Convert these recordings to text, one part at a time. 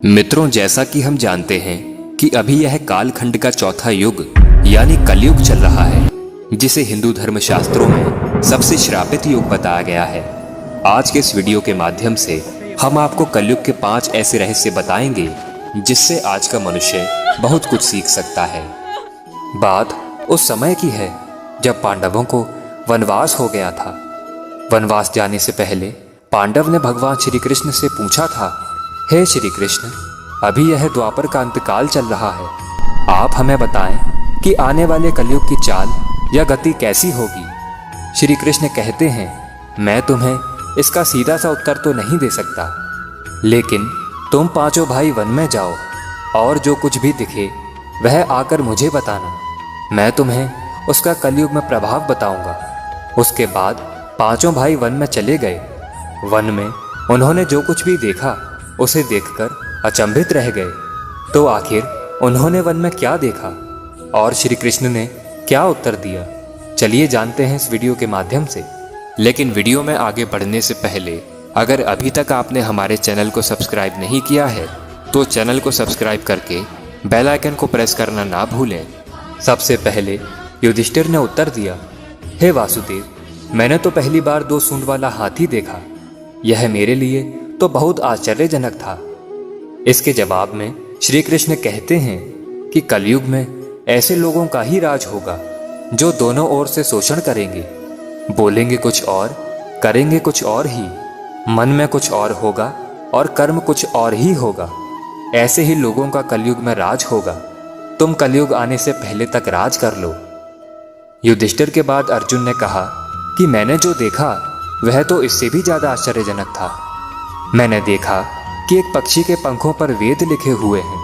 मित्रों, जैसा कि हम जानते हैं कि अभी यह कालखंड का चौथा युग यानी कलयुग चल रहा है, जिसे हिंदू धर्म शास्त्रों में सबसे श्रापित युग बताया गया है। आज के इस वीडियो के माध्यम से हम आपको कलयुग के 5 ऐसे रहस्य बताएंगे जिससे आज का मनुष्य बहुत कुछ सीख सकता है। बात उस समय की है जब पांडवों को वनवास हो गया था। वनवास जाने से पहले पांडव ने भगवान श्री कृष्ण से पूछा था, हे श्री कृष्ण, अभी यह द्वापर का अंतकाल चल रहा है, आप हमें बताएं कि आने वाले कलयुग की चाल या गति कैसी होगी। श्री कृष्ण कहते हैं, मैं तुम्हें इसका सीधा सा उत्तर तो नहीं दे सकता, लेकिन तुम पांचों भाई वन में जाओ और जो कुछ भी दिखे वह आकर मुझे बताना। मैं तुम्हें उसका कलयुग में प्रभाव बताऊंगा। उसके बाद पांचों भाई वन में चले गए। वन में उन्होंने जो कुछ भी देखा उसे देखकर अचंभित रह गए। तो आखिर उन्होंने वन में क्या देखा और श्री कृष्ण ने क्या उत्तर दिया, चलिए जानते हैं इस वीडियो के माध्यम से। लेकिन वीडियो में आगे बढ़ने से पहले अगर अभी तक आपने हमारे चैनल को सब्सक्राइब नहीं किया है तो चैनल को सब्सक्राइब करके बेल आइकन को प्रेस करना ना भूलें। सबसे पहले युधिष्ठिर ने उत्तर दिया, हे वासुदेव, मैंने तो पहली बार 2 सूंड वाला हाथी देखा। यह मेरे लिए तो बहुत आश्चर्यजनक था। इसके जवाब में श्री कृष्ण कहते हैं कि कलयुग में ऐसे लोगों का ही राज होगा जो दोनों ओर से शोषण करेंगे, बोलेंगे कुछ और, करेंगे कुछ और ही, मन में कुछ और होगा और कर्म कुछ और ही होगा। ऐसे ही लोगों का कलयुग में राज होगा। तुम कलयुग आने से पहले तक राज कर लो। युधिष्ठिर के बाद अर्जुन ने कहा कि मैंने जो देखा वह तो इससे भी ज्यादा आश्चर्यजनक था। मैंने देखा कि एक पक्षी के पंखों पर वेद लिखे हुए हैं,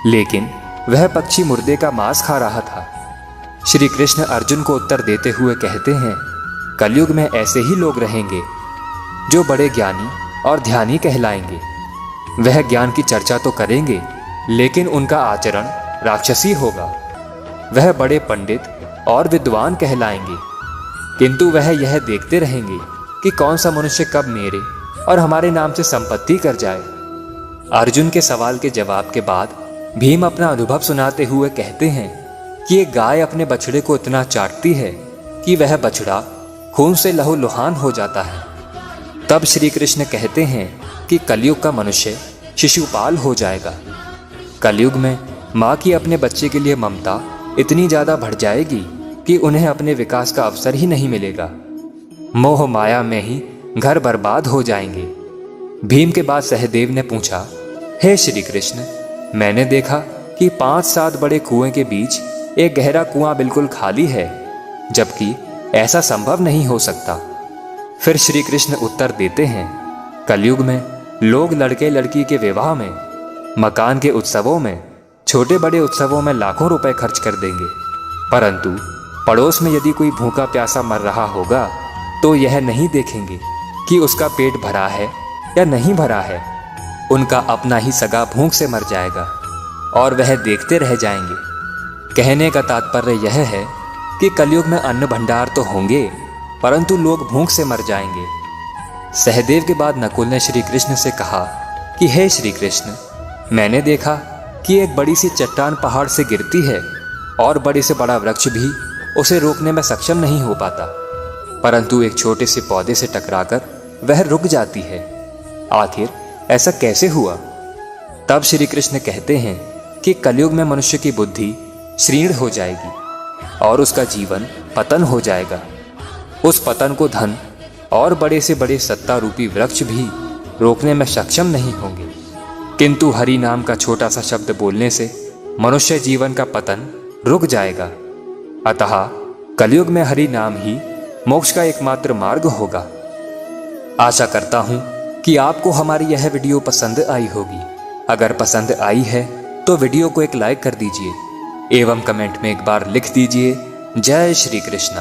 लेकिन वह पक्षी मुर्दे का मांस खा रहा था। श्री कृष्ण अर्जुन को उत्तर देते हुए कहते हैं, कलयुग में ऐसे ही लोग रहेंगे जो बड़े ज्ञानी और ध्यानी कहलाएंगे। वह ज्ञान की चर्चा तो करेंगे, लेकिन उनका आचरण राक्षसी होगा। वह बड़े पंडित और विद्वान कहलाएंगे, किंतु वह यह देखते रहेंगे कि कौन सा मनुष्य कब मेरे और हमारे नाम से संपत्ति कर जाए। अर्जुन के सवाल के जवाब के बाद भीम अपना अनुभव सुनाते हुए कहते हैं कि एक गाय अपने बछड़े को इतना चाटती है कि वह बछड़ा खून से लहूलुहान हो जाता है। तब श्री कृष्ण कहते हैं कि कलयुग का मनुष्य शिशुपाल हो जाएगा। कलयुग में माँ की अपने बच्चे के लिए ममता इतनी ज्यादा बढ़ जाएगी कि उन्हें अपने विकास का अवसर ही नहीं मिलेगा। मोह माया में ही घर बर्बाद हो जाएंगे। भीम के बाद सहदेव ने पूछा, हे श्री कृष्ण, मैंने देखा कि 5-7 बड़े कुएं के बीच एक गहरा कुआं बिल्कुल खाली है, जबकि ऐसा संभव नहीं हो सकता। फिर श्री कृष्ण उत्तर देते हैं, कलयुग में लोग लड़के लड़की के विवाह में, मकान के उत्सवों में, छोटे बड़े उत्सवों में लाखों रुपए खर्च कर देंगे, परंतु पड़ोस में यदि कोई भूखा प्यासा मर रहा होगा तो यह नहीं देखेंगे कि उसका पेट भरा है या नहीं भरा है। उनका अपना ही सगा भूख से मर जाएगा और वह देखते रह जाएंगे। कहने का तात्पर्य यह है कि कलयुग में अन्न भंडार तो होंगे, परंतु लोग भूख से मर जाएंगे। सहदेव के बाद नकुल ने श्री कृष्ण से कहा कि हे श्री कृष्ण, मैंने देखा कि एक बड़ी सी चट्टान पहाड़ से गिरती है और बड़े से बड़ा वृक्ष भी उसे रोकने में सक्षम नहीं हो पाता, परंतु एक छोटे से पौधे से टकराकर वह रुक जाती है। आखिर ऐसा कैसे हुआ? तब श्री कृष्ण कहते हैं कि कलयुग में मनुष्य की बुद्धि क्षीण हो जाएगी और उसका जीवन पतन हो जाएगा। उस पतन को धन और बड़े से बड़े सत्ता रूपी वृक्ष भी रोकने में सक्षम नहीं होंगे, किंतु हरि नाम का छोटा सा शब्द बोलने से मनुष्य जीवन का पतन रुक जाएगा। अतः कलयुग में हरि नाम ही मोक्ष का एकमात्र मार्ग होगा। आशा करता हूं कि आपको हमारी यह वीडियो पसंद आई होगी। अगर पसंद आई है तो वीडियो को एक लाइक कर दीजिए एवं कमेंट में एक बार लिख दीजिए, जय श्री कृष्ण।